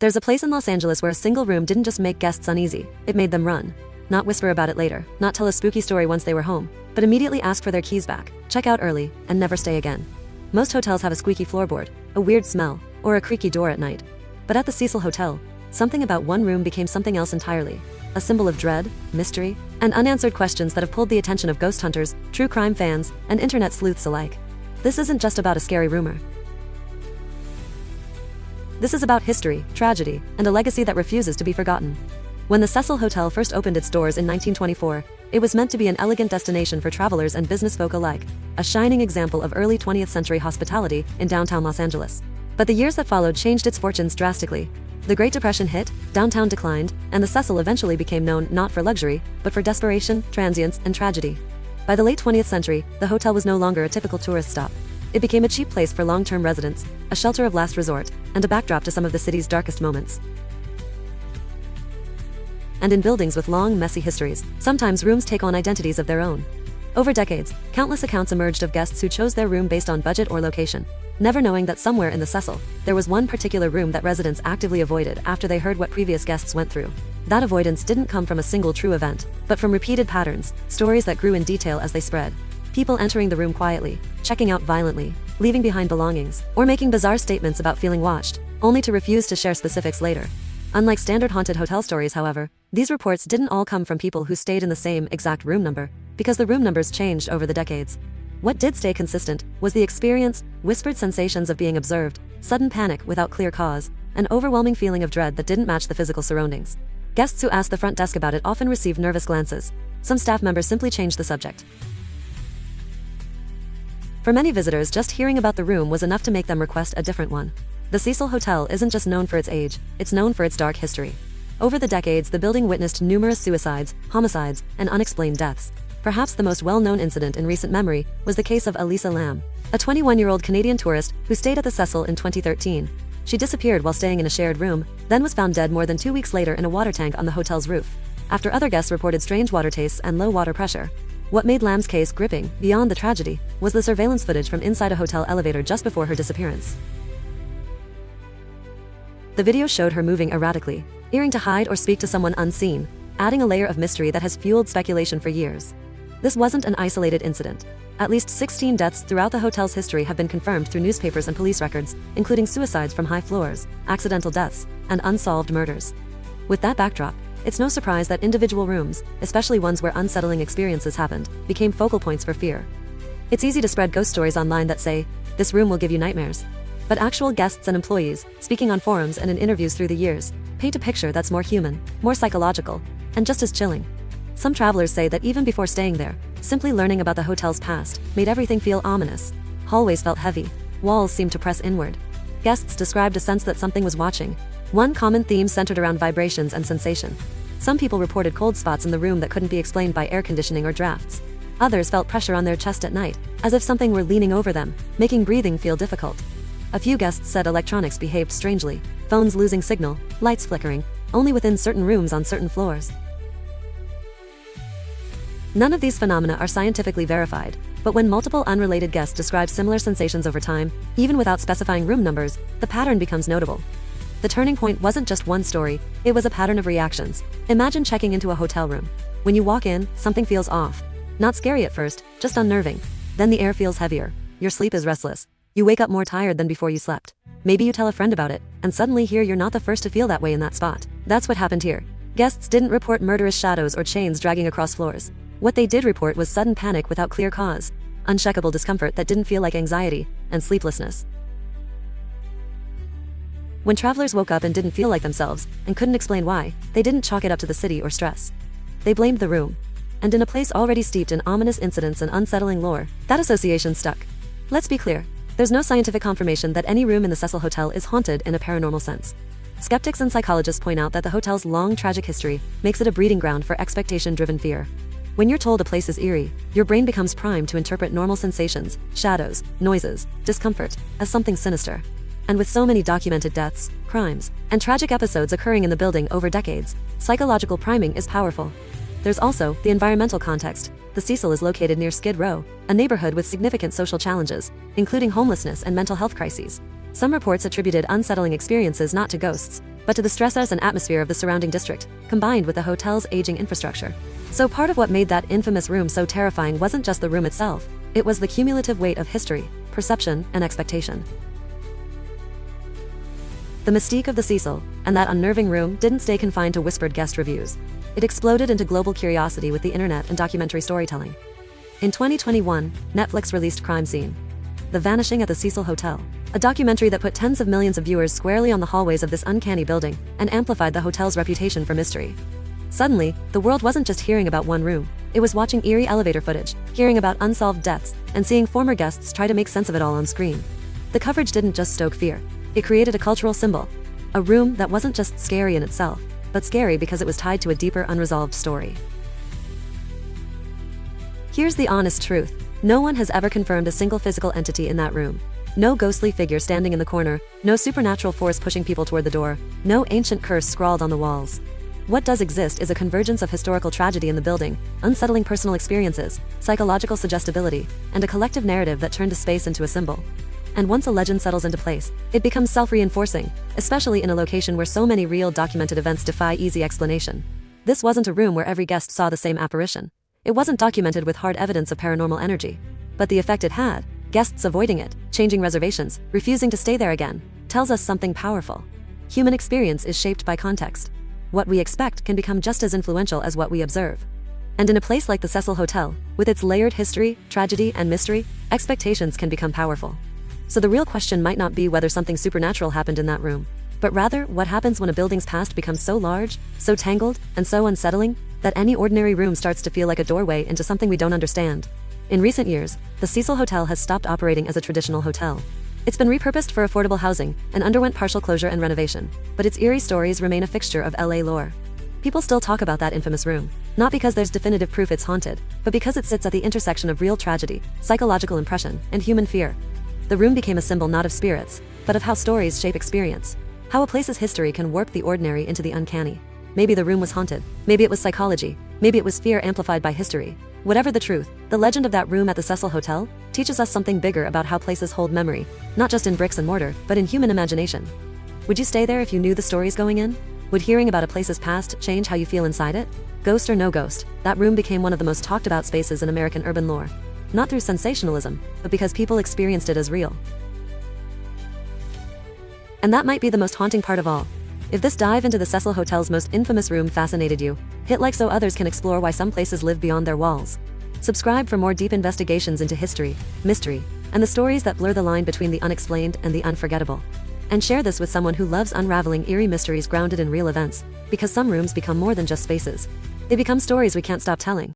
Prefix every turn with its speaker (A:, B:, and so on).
A: There's a place in Los Angeles where a single room didn't just make guests uneasy, it made them run. Not whisper about it later, not tell a spooky story once they were home, but immediately ask for their keys back, check out early, and never stay again. Most hotels have a squeaky floorboard, a weird smell, or a creaky door at night. But at the Cecil Hotel, something about one room became something else entirely. A symbol of dread, mystery, and unanswered questions that have pulled the attention of ghost hunters, true crime fans, and internet sleuths alike. This isn't just about a scary rumor. This is about history, tragedy, and a legacy that refuses to be forgotten. When the Cecil Hotel first opened its doors in 1924, it was meant to be an elegant destination for travelers and business folk alike, a shining example of early 20th century hospitality in downtown Los Angeles. But the years that followed changed its fortunes drastically. The Great Depression hit, downtown declined, and the Cecil eventually became known not for luxury, but for desperation, transience, and tragedy. By the late 20th century, the hotel was no longer a typical tourist stop. It became a cheap place for long-term residents, a shelter of last resort, and a backdrop to some of the city's darkest moments. And in buildings with long, messy histories, sometimes rooms take on identities of their own. Over decades, countless accounts emerged of guests who chose their room based on budget or location, never knowing that somewhere in the Cecil, there was one particular room that residents actively avoided after they heard what previous guests went through. That avoidance didn't come from a single true event, but from repeated patterns, stories that grew in detail as they spread. People entering the room quietly, checking out violently, leaving behind belongings, or making bizarre statements about feeling watched, only to refuse to share specifics later. Unlike standard haunted hotel stories, however, these reports didn't all come from people who stayed in the same exact room number, because the room numbers changed over the decades. What did stay consistent was the experience, whispered sensations of being observed, sudden panic without clear cause, an overwhelming feeling of dread that didn't match the physical surroundings. Guests who asked the front desk about it often received nervous glances. Some staff members simply changed the subject. For many visitors, just hearing about the room was enough to make them request a different one. The Cecil Hotel isn't just known for its age, it's known for its dark history. Over the decades, the building witnessed numerous suicides, homicides, and unexplained deaths. Perhaps the most well-known incident in recent memory was the case of Elisa Lam, a 21-year-old Canadian tourist who stayed at the Cecil in 2013. She disappeared while staying in a shared room, then was found dead more than 2 weeks later in a water tank on the hotel's roof, after other guests reported strange water tastes and low water pressure. What made Lam's case gripping, beyond the tragedy, was the surveillance footage from inside a hotel elevator just before her disappearance. The video showed her moving erratically, appearing to hide or speak to someone unseen, adding a layer of mystery that has fueled speculation for years. This wasn't an isolated incident. At least 16 deaths throughout the hotel's history have been confirmed through newspapers and police records, including suicides from high floors, accidental deaths, and unsolved murders. With that backdrop, it's no surprise that individual rooms, especially ones where unsettling experiences happened, became focal points for fear. It's easy to spread ghost stories online that say, "This room will give you nightmares." But actual guests and employees, speaking on forums and in interviews through the years, paint a picture that's more human, more psychological, and just as chilling. Some travelers say that even before staying there, simply learning about the hotel's past made everything feel ominous. Hallways felt heavy, walls seemed to press inward. Guests described a sense that something was watching. One common theme centered around vibrations and sensation. Some people reported cold spots in the room that couldn't be explained by air conditioning or drafts. Others felt pressure on their chest at night, as if something were leaning over them, making breathing feel difficult. A few guests said electronics behaved strangely, phones losing signal, lights flickering, only within certain rooms on certain floors. None of these phenomena are scientifically verified, but when multiple unrelated guests describe similar sensations over time, even without specifying room numbers, the pattern becomes notable. The turning point wasn't just one story, it was a pattern of reactions. Imagine checking into a hotel room. When you walk in, something feels off. Not scary at first, just unnerving. Then the air feels heavier. Your sleep is restless. You wake up more tired than before you slept. Maybe you tell a friend about it, and suddenly you're not the first to feel that way in that spot. That's what happened here. Guests didn't report murderous shadows or chains dragging across floors. What they did report was sudden panic without clear cause, uncheckable discomfort that didn't feel like anxiety, and sleeplessness. When travelers woke up and didn't feel like themselves, and couldn't explain why, they didn't chalk it up to the city or stress. They blamed the room. And in a place already steeped in ominous incidents and unsettling lore, that association stuck. Let's be clear, there's no scientific confirmation that any room in the Cecil Hotel is haunted in a paranormal sense. Skeptics and psychologists point out that the hotel's long tragic history makes it a breeding ground for expectation-driven fear. When you're told a place is eerie, your brain becomes primed to interpret normal sensations, shadows, noises, discomfort, as something sinister. And with so many documented deaths, crimes, and tragic episodes occurring in the building over decades, psychological priming is powerful. There's also the environmental context. The Cecil is located near Skid Row, a neighborhood with significant social challenges, including homelessness and mental health crises. Some reports attributed unsettling experiences not to ghosts, but to the stresses and atmosphere of the surrounding district, combined with the hotel's aging infrastructure. So part of what made that infamous room so terrifying wasn't just the room itself, it was the cumulative weight of history, perception, and expectation. The mystique of the Cecil and that unnerving room didn't stay confined to whispered guest reviews. It exploded into global curiosity with the internet and documentary storytelling. In 2021, Netflix released Crime Scene: The Vanishing at the Cecil Hotel, a documentary that put tens of millions of viewers squarely on the hallways of this uncanny building and amplified the hotel's reputation for mystery. Suddenly, the world wasn't just hearing about one room, it was watching eerie elevator footage, hearing about unsolved deaths, and seeing former guests try to make sense of it all on screen. The coverage didn't just stoke fear, it created a cultural symbol, a room that wasn't just scary in itself, but scary because it was tied to a deeper unresolved story. Here's the honest truth. No one has ever confirmed a single physical entity in that room. No ghostly figure standing in the corner, no supernatural force pushing people toward the door, no ancient curse scrawled on the walls. What does exist is a convergence of historical tragedy in the building, unsettling personal experiences, psychological suggestibility, and a collective narrative that turned a space into a symbol. And once a legend settles into place, it becomes self-reinforcing, especially in a location where so many real documented events defy easy explanation. This wasn't a room where every guest saw the same apparition. It wasn't documented with hard evidence of paranormal energy. But the effect it had, guests avoiding it, changing reservations, refusing to stay there again, tells us something powerful. Human experience is shaped by context. What we expect can become just as influential as what we observe. And in a place like the Cecil Hotel, with its layered history, tragedy, and mystery, expectations can become powerful. So the real question might not be whether something supernatural happened in that room, but rather what happens when a building's past becomes so large, so tangled, and so unsettling, that any ordinary room starts to feel like a doorway into something we don't understand. In recent years, the Cecil Hotel has stopped operating as a traditional hotel. It's been repurposed for affordable housing and underwent partial closure and renovation, but its eerie stories remain a fixture of LA lore. People still talk about that infamous room, not because there's definitive proof it's haunted, but because it sits at the intersection of real tragedy, psychological impression, and human fear. The room became a symbol not of spirits, but of how stories shape experience, how a place's history can warp the ordinary into the uncanny. Maybe the room was haunted, maybe it was psychology, maybe it was fear amplified by history. Whatever the truth, the legend of that room at the Cecil Hotel teaches us something bigger about how places hold memory, not just in bricks and mortar, but in human imagination. Would you stay there if you knew the stories going in? Would hearing about a place's past change how you feel inside it? Ghost or no ghost, that room became one of the most talked about spaces in American urban lore. Not through sensationalism, but because people experienced it as real. And that might be the most haunting part of all. If this dive into the Cecil Hotel's most infamous room fascinated you, hit like so others can explore why some places live beyond their walls. Subscribe for more deep investigations into history, mystery, and the stories that blur the line between the unexplained and the unforgettable. And share this with someone who loves unraveling eerie mysteries grounded in real events, because some rooms become more than just spaces. They become stories we can't stop telling.